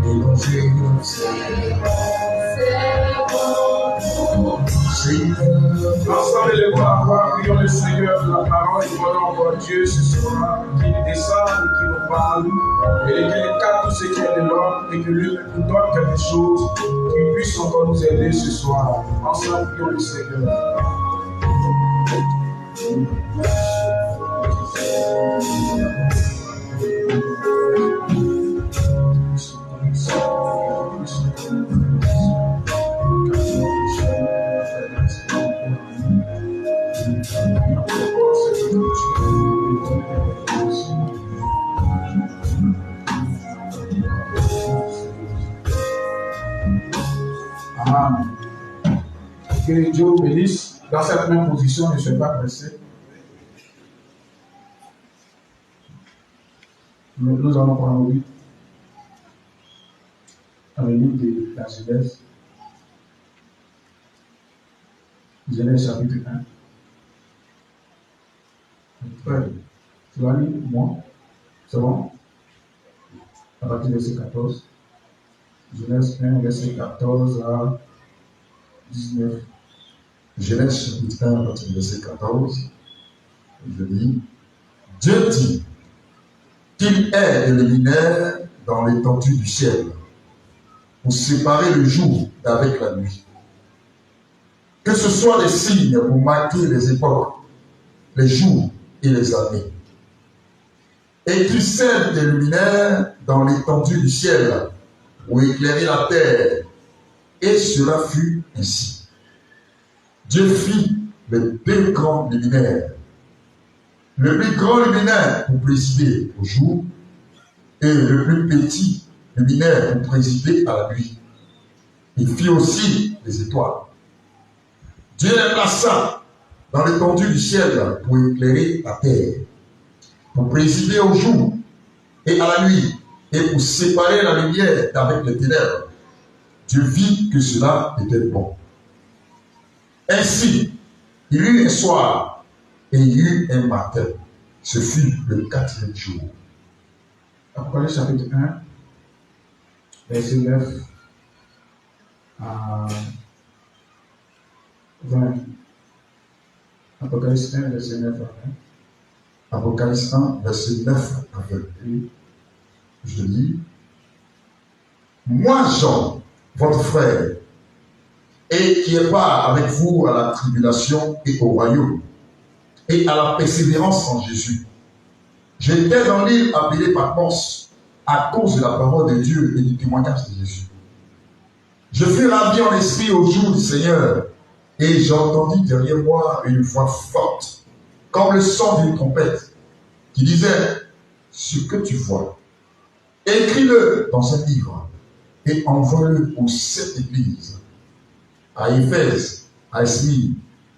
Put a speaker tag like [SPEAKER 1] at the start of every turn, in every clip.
[SPEAKER 1] Et quand c'est bon,
[SPEAKER 2] Ensemble, les voix, prions le Seigneur, la parole, demandons encore Dieu ce soir, qu'il descende et qu'il nous parle, et qu'il écarte tout ce qui est de l'homme, et que lui nous donne quelque chose qui puisse encore nous aider ce soir. Ensemble, prions le Seigneur. Amen. Que Dieu vous bénisse. Dans cette même position, ne soyez pas pressé. Nous allons prendre dans le livre de la Genèse. Genèse chapitre 1. Ouais. Tu vas lire, moi. C'est bon? À partir du verset 14. Genèse 1, verset 14 à 19.
[SPEAKER 1] Genèse chapitre 1, à partir du verset 14, je lis. Dieu dit qu'il est des luminaires dans l'étendue du ciel pour séparer le jour d'avec la nuit. Que ce soit des signes pour marquer les époques, les jours et les années. Et qu'il scelle des luminaires dans l'étendue du ciel pour éclairer la terre. Et cela fut ainsi. Dieu fit les deux grands luminaires. Le plus grand luminaire pour présider au jour et le plus petit luminaire pour présider à la nuit. Il fit aussi les étoiles. Dieu les plaça dans l'étendue du ciel pour éclairer la terre, pour présider au jour et à la nuit, et pour séparer la lumière d'avec les ténèbres. Dieu vit que cela était bon. Ainsi, il y eut un soir et il y eut un matin. Ce fut le 4e jour.
[SPEAKER 2] Apocalypse chapitre 1, verset 9 à 20. Apocalypse 1, verset 9 à 20.
[SPEAKER 1] Apocalypse 1, verset 9 à 20. Je lis. Moi, Jean, votre frère, et qui est part avec vous à la tribulation et au royaume, et à la persévérance en Jésus. J'étais dans l'île appelée Patmos à cause de la parole de Dieu et du témoignage de Jésus. Je fus ravi en esprit au jour du Seigneur, et j'entendis derrière moi une voix forte, comme le son d'une trompette, qui disait, ce que tu vois, écris-le dans un livre, et envoie-le aux 7 églises, à Éphèse, à Smyrne,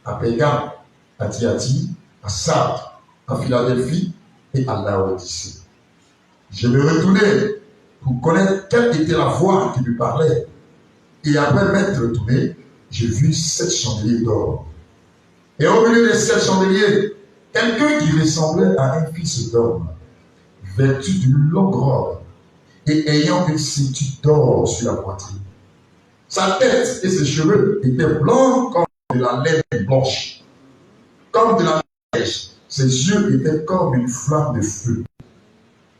[SPEAKER 1] à Pérgame, à Thyatire, à Sardes, à Philadelphie et à Laodicée. Je me retournai pour connaître quelle était la voix qui me parlait. Et après m'être retourné, j'ai vu 7 chandeliers d'or. Et au milieu des 7 chandeliers, quelqu'un qui ressemblait à un fils d'homme, vêtu d'une longue robe et ayant une ceinture d'or sur la poitrine. Sa tête et ses cheveux étaient blancs comme de la laine blanche, comme de la neige. Ses yeux étaient comme une flamme de feu.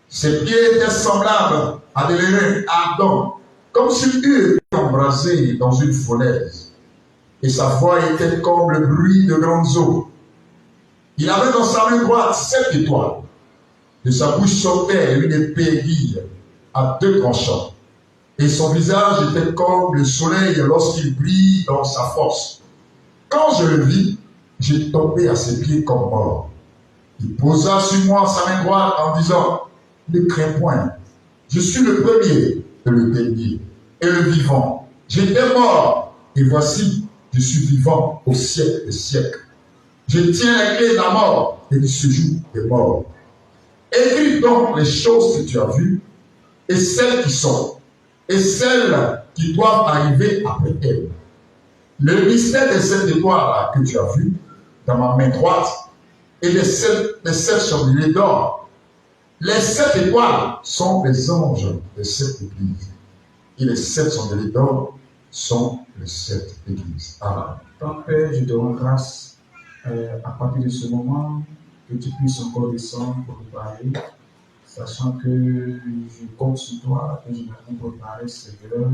[SPEAKER 1] Ses pieds étaient semblables à des reins ardents, comme s'il eût été embrasé dans une fournaise. Et sa voix était comme le bruit de grandes eaux. Il avait dans sa main droite 7 étoiles. De sa bouche sortait une épée aiguë à 2 tranchants. Et son visage était comme le soleil lorsqu'il brille dans sa force. Quand je le vis, j'ai tombé à ses pieds comme mort. Il posa sur moi sa main droite en disant, ne crains point, je suis le premier et le dernier et le vivant. J'étais mort et voici, je suis vivant au siècle des siècles. Je tiens les clés de la mort et du séjour des morts. Écris donc les choses que tu as vues et celles qui sont et celles qui doivent arriver après elles. Le mystère des 7 étoiles que tu as vues dans ma main droite et les 7 chandeliers d'or. Les 7 étoiles sont les anges des 7 églises. et les 7 chandeliers d'or sont les 7 églises. Amen.
[SPEAKER 2] Ton Père, je te rends grâce à partir de ce moment que tu puisses encore descendre pour nous parler, sachant que je compte sur toi et je vais nous préparer, Seigneur,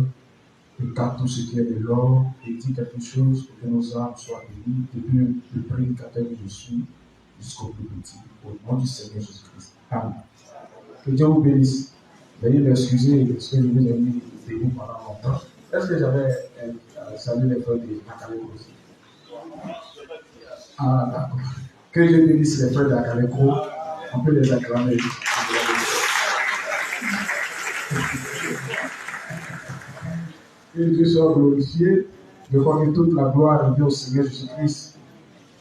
[SPEAKER 2] et quand tout ce qui est de l'or et dit quelque chose pour que nos âmes soient bénies, depuis le prédicateur que je suis jusqu'au plus petit, au nom du Seigneur Jésus-Christ. Amen. Que Dieu vous bénisse. Veuillez m'excuser parce que je vous ai mis béni pendant longtemps. Est-ce que j'avais salué les frères de Akaleko aussi? Ah, d'accord. Que Dieu bénisse les frères d'Akaleko. On peut les acclamer. Que Dieu soit glorifié. Je crois que toute la gloire est due au Seigneur Jésus-Christ.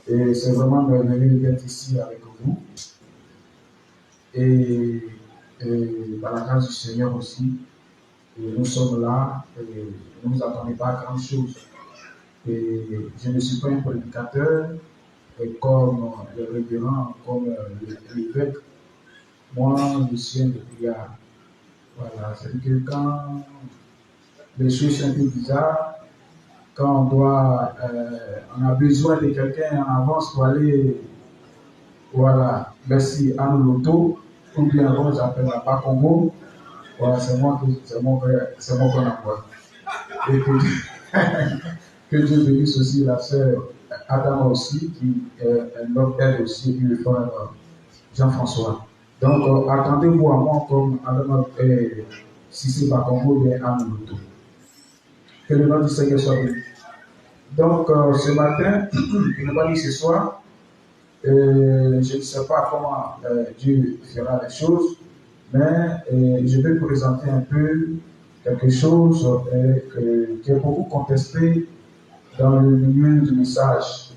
[SPEAKER 2] Et c'est vraiment merveilleux d'être ici avec vous. Et par la grâce du Seigneur aussi, et nous sommes là et ne nous attendons pas à grand-chose. Et je ne suis pas un prédicateur, et comme le révérend, comme l'évêque, moi je suis un de prière. Voilà, c'est-à-dire que quand les choses sont un peu bizarres, quand on a besoin de quelqu'un en avance pour aller, voilà, merci à l'auto, ou bien avant j'appelle la Bakongo, voilà, c'est mon qu'on envoie. Et que Dieu bénisse aussi la sœur Adama aussi, qui est notre aide aussi, et puis le frère Jean-François. Donc, attendez-vous à moi comme Adama Sissi Bakongo et Anoulouto. Que le nom du Seigneur soit béni. Donc, ce matin, je ne vais pas dire ce soir, je ne sais pas comment Dieu fera les choses, mais je vais présenter un peu quelque chose qui est beaucoup contesté dans le milieu du message,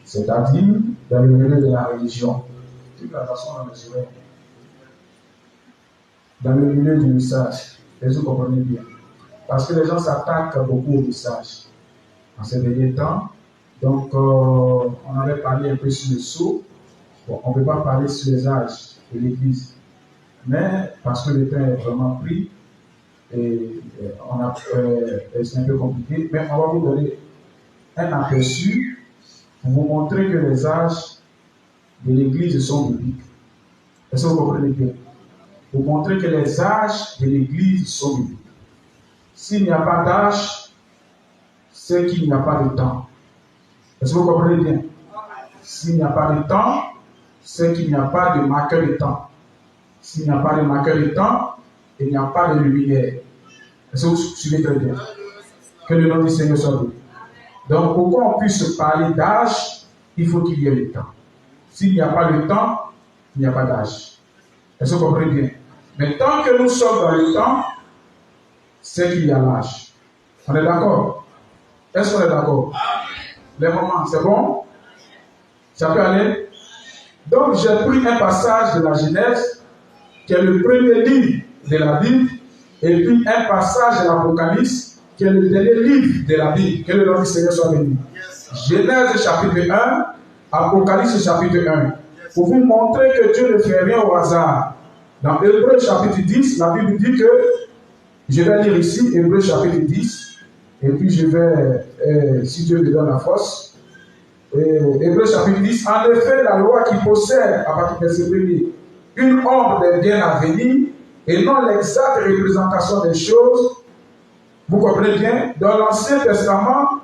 [SPEAKER 2] c'est-à-dire dans le milieu de la religion. Dans le milieu du message, vous comprenez bien. Parce que les gens s'attaquent beaucoup au message en ces derniers temps. Donc, on avait parlé un peu sur le sceau. Bon, on ne peut pas parler sur les âges de l'Église. Mais parce que le temps est vraiment pris, et c'est un peu compliqué, mais on va vous donner un aperçu pour vous montrer que les âges de l'Église sont bibliques. Est-ce que vous comprenez bien? Pour montrer que les âges de l'Église sont bibliques. S'il n'y a pas d'âge, c'est qu'il n'y a pas de temps. Est-ce que vous comprenez bien? S'il n'y a pas de temps, c'est qu'il n'y a pas de marqueur de temps. S'il n'y a pas de marqueur de temps, il n'y a pas de luminaire. Est-ce que vous suivez très bien? Que le nom du Seigneur soit béni. Donc, pour qu'on puisse parler d'âge, il faut qu'il y ait le temps. S'il n'y a pas de temps, il n'y a pas d'âge. Est-ce que vous comprenez bien? Mais tant que nous sommes dans le temps, c'est qu'il y a l'âge. On est d'accord? Est-ce qu'on est d'accord? Les moments, c'est bon? Ça peut aller? Donc, j'ai pris un passage de la Genèse, qui est le premier livre de la Bible, et puis un passage de l'Apocalypse, qui est le dernier livre de la Bible. Que le nom du Seigneur soit béni. Genèse chapitre 1, Apocalypse chapitre 1. Pour vous montrer que Dieu ne fait rien au hasard. Dans Hébreux chapitre 10, la Bible dit que, je vais lire ici, Hébreux chapitre 10, et puis je vais, si Dieu me donne la force, Hébreux chapitre 10, en effet, la loi qui possède, à partir de verset 1er, une ombre des biens à venir, et non l'exacte représentation des choses. Vous comprenez bien? Dans l'Ancien Testament,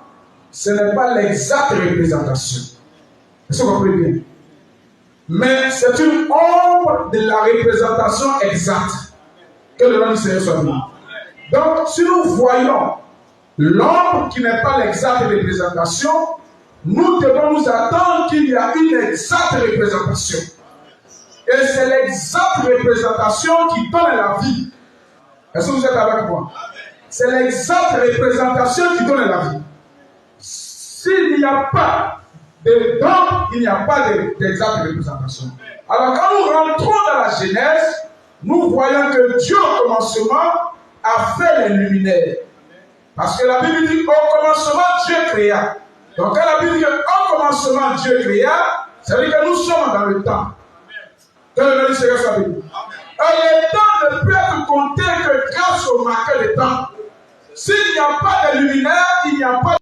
[SPEAKER 2] ce n'est pas l'exacte représentation. Est-ce que vous comprenez bien? Mais c'est une ombre de la représentation exacte. Que le nom du Seigneur soit béni. Donc, si nous voyons l'ombre qui n'est pas l'exacte représentation, nous devons nous attendre qu'il y a une exacte représentation. Et c'est l'exacte représentation qui donne la vie. Est-ce que vous êtes avec moi? C'est l'exacte représentation qui donne la vie. S'il n'y a pas de don, il n'y a pas d'exacte représentation. Alors quand nous rentrons dans la Genèse, nous voyons que Dieu au commencement a fait les luminaires. Parce que la Bible dit au commencement Dieu créa. Donc quand la Bible dit au commencement Dieu créa, ça veut dire que nous sommes dans le temps. Que le nom du Seigneur soit béni. Le temps ne peut être compté que grâce au marqueur de temps. S'il n'y a pas de luminaire, il n'y a pas